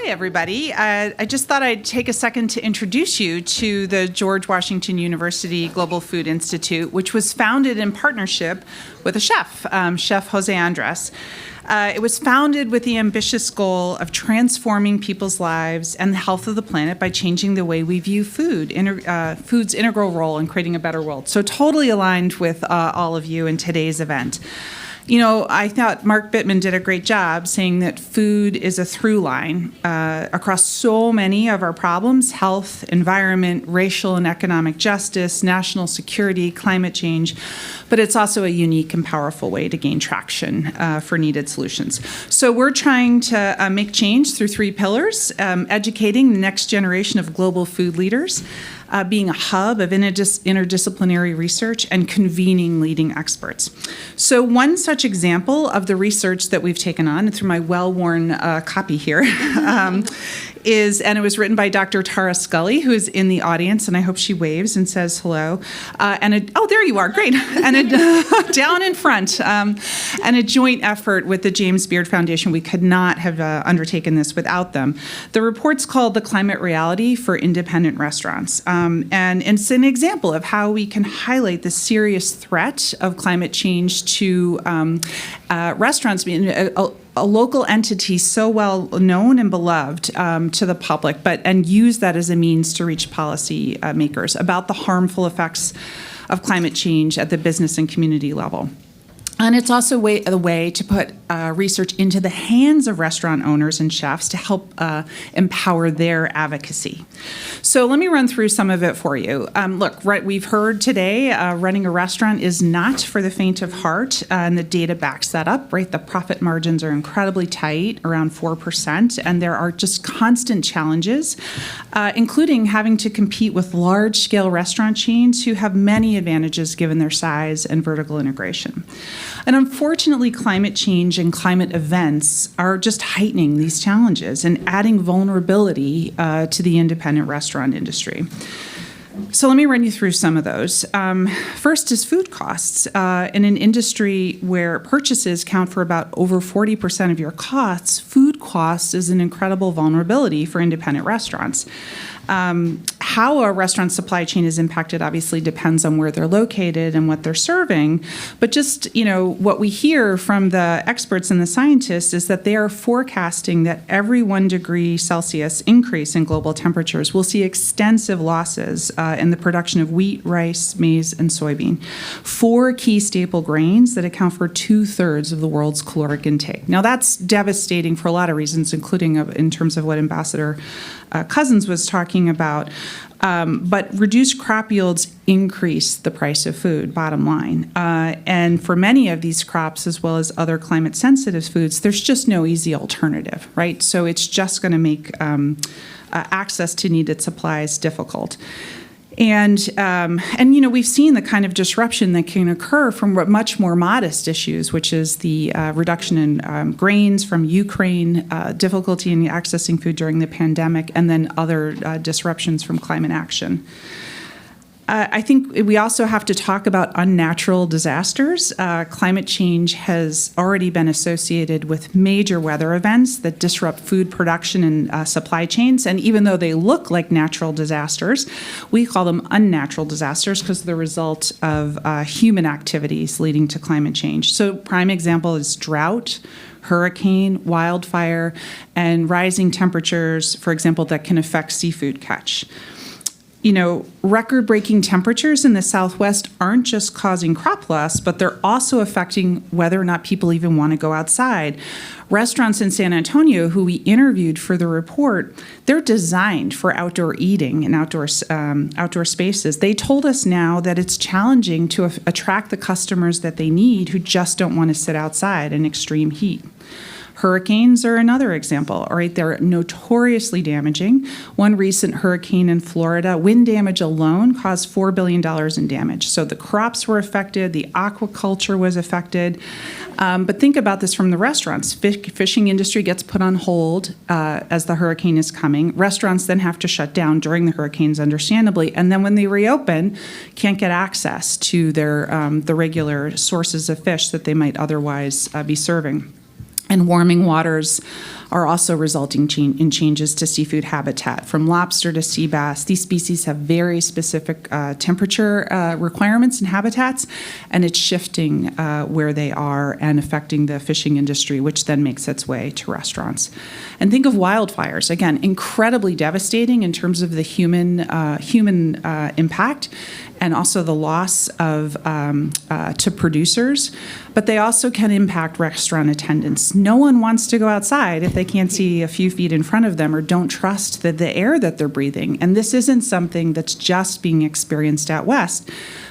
Hi, everybody. I just thought I'd take a second to introduce you to the George Washington University Global Food Institute, which was founded in partnership with a chef, Chef Jose Andres. It was founded with the ambitious goal of transforming people's lives and the health of the planet by changing the way we view food, food's integral role in creating a better world. So totally aligned with all of you in today's event. You know, I thought Mark Bittman did a great job saying that food is a through line across so many of our problems: health, environment, racial and economic justice, national security, climate change. But it's also a unique and powerful way to gain traction for needed solutions. So we're trying to make change through three pillars: educating the next generation of global food leaders, being a hub of interdisciplinary research, and convening leading experts. So one such example of the research that we've taken on, through my well-worn copy here, and it was written by Dr. Tara Scully, who is in the audience, and I hope she waves and says hello. Oh, there you are, great. And down in front, and a joint effort with the James Beard Foundation. We could not have undertaken this without them. The report's called The Climate Reality for Independent Restaurants. And it's an example of how we can highlight the serious threat of climate change to restaurants being a local entity so well known and beloved to the public, and use that as a means to reach policy makers about the harmful effects of climate change at the business and community level. And it's also a way to put research into the hands of restaurant owners and chefs to help empower their advocacy. So let me run through some of it for you. Look, we've heard today running a restaurant is not for the faint of heart, and the data backs that up, right? The profit margins are incredibly tight, around 4%, and there are just constant challenges, including having to compete with large-scale restaurant chains who have many advantages given their size and vertical integration. And unfortunately, climate change and climate events are just heightening these challenges and adding vulnerability to the independent restaurant industry. So let me run you through some of those. First is food costs. In an industry where purchases count for about over 40% of your costs, food costs is an incredible vulnerability for independent restaurants. How a restaurant supply chain is impacted obviously depends on where they're located and what they're serving. But just, what we hear from the experts and the scientists is that they are forecasting that every 1 degree Celsius increase in global temperatures will see extensive losses in the production of wheat, rice, maize, and soybean, 4 key staple grains that account for 2/3 of the world's caloric intake. Now, that's devastating for a lot of reasons, including in terms of what Ambassador Cousins was talking about. But reduced crop yields increase the price of food, bottom line. And for many of these crops, as well as other climate-sensitive foods, there's just no easy alternative, right? So it's just going to make access to needed supplies difficult. And we've seen the kind of disruption that can occur from much more modest issues, which is the reduction in grains from Ukraine, difficulty in accessing food during the pandemic, and then other disruptions from climate action. I think we also have to talk about unnatural disasters. Climate change has already been associated with major weather events that disrupt food production and supply chains. And even though they look like natural disasters, we call them unnatural disasters because they're the result of human activities leading to climate change. So prime example is drought, hurricane, wildfire, and rising temperatures, for example, that can affect seafood catch. Record-breaking temperatures in the Southwest aren't just causing crop loss, but they're also affecting whether or not people even want to go outside. Restaurants in San Antonio, who we interviewed for the report, they're designed for outdoor eating and outdoor spaces. They told us now that it's challenging to attract the customers that they need who just don't want to sit outside in extreme heat. Hurricanes are another example, all right? They're notoriously damaging. One recent hurricane in Florida, wind damage alone caused $4 billion in damage. So the crops were affected, the aquaculture was affected. But think about this from the restaurants. Fishing industry gets put on hold as the hurricane is coming. Restaurants then have to shut down during the hurricanes, understandably. And then when they reopen, can't get access to their the regular sources of fish that they might otherwise be serving. And warming waters are also resulting in changes to seafood habitat. From lobster to sea bass, these species have very specific temperature requirements and habitats, and it's shifting where they are and affecting the fishing industry, which then makes its way to restaurants. And think of wildfires, again, incredibly devastating in terms of the human impact, and also the loss of to producers, but they also can impact restaurant attendants. No one wants to go outside if they can't see a few feet in front of them or don't trust the air that they're breathing. And this isn't something that's just being experienced out west.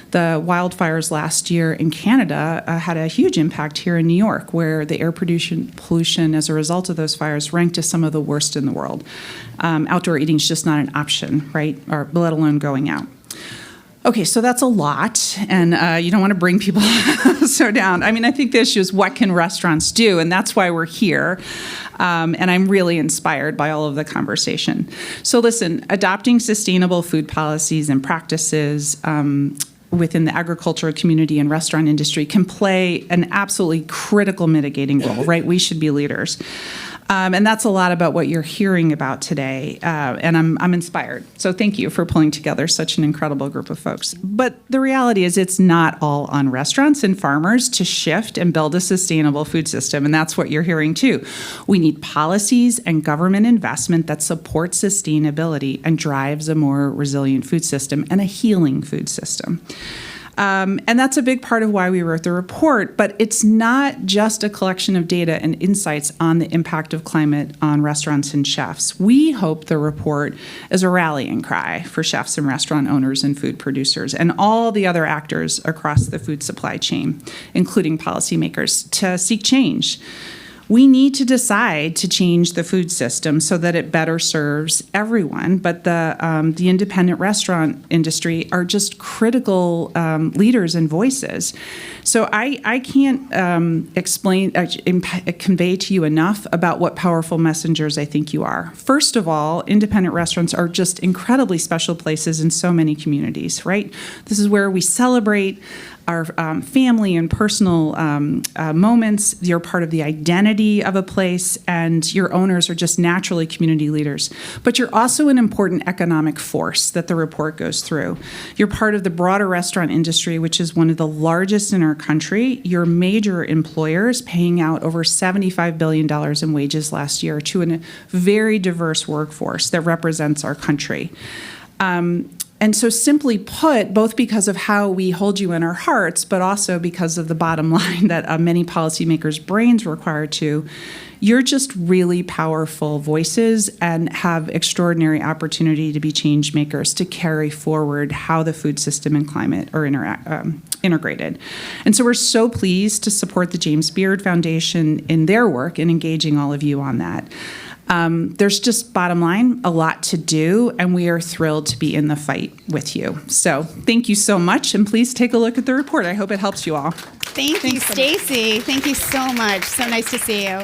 The wildfires last year in Canada had a huge impact here in New York, where the air pollution as a result of those fires ranked as some of the worst in the world. Outdoor eating is just not an option, right? Or let alone going out. Okay, so that's a lot, and you don't want to bring people so down. I mean, I think the issue is what can restaurants do, and that's why we're here. And I'm really inspired by all of the conversation. So listen, adopting sustainable food policies and practices within the agricultural community and restaurant industry can play an absolutely critical mitigating role, right? We should be leaders. And that's a lot about what you're hearing about today, and I'm inspired. So thank you for pulling together such an incredible group of folks. But the reality is it's not all on restaurants and farmers to shift and build a sustainable food system, and that's what you're hearing too. We need policies and government investment that supports sustainability and drives a more resilient food system and a healing food system. And that's a big part of why we wrote the report, but it's not just a collection of data and insights on the impact of climate on restaurants and chefs. We hope the report is a rallying cry for chefs and restaurant owners and food producers and all the other actors across the food supply chain, including policymakers, to seek change. We need to decide to change the food system so that it better serves everyone, but the independent restaurant industry are just critical leaders and voices. So I can't convey to you enough about what powerful messengers I think you are. First of all, independent restaurants are just incredibly special places in so many communities, right? This is where we celebrate our family and personal moments. You're part of the identity of a place, and your owners are just naturally community leaders. But you're also an important economic force that the report goes through. You're part of the broader restaurant industry, which is one of the largest in our country. You're major employers, paying out over $75 billion in wages last year to a very diverse workforce that represents our country. And so simply put, both because of how we hold you in our hearts, but also because of the bottom line that many policymakers' brains require to, you're just really powerful voices and have extraordinary opportunity to be change makers, to carry forward how the food system and climate are integrated. And so we're so pleased to support the James Beard Foundation in their work in engaging all of you on that. There's just, bottom line, a lot to do, and we are thrilled to be in the fight with you. So thank you so much, and please take a look at the report. I hope it helps you all. Thank you, Stacy. Thank you so much. So nice to see you.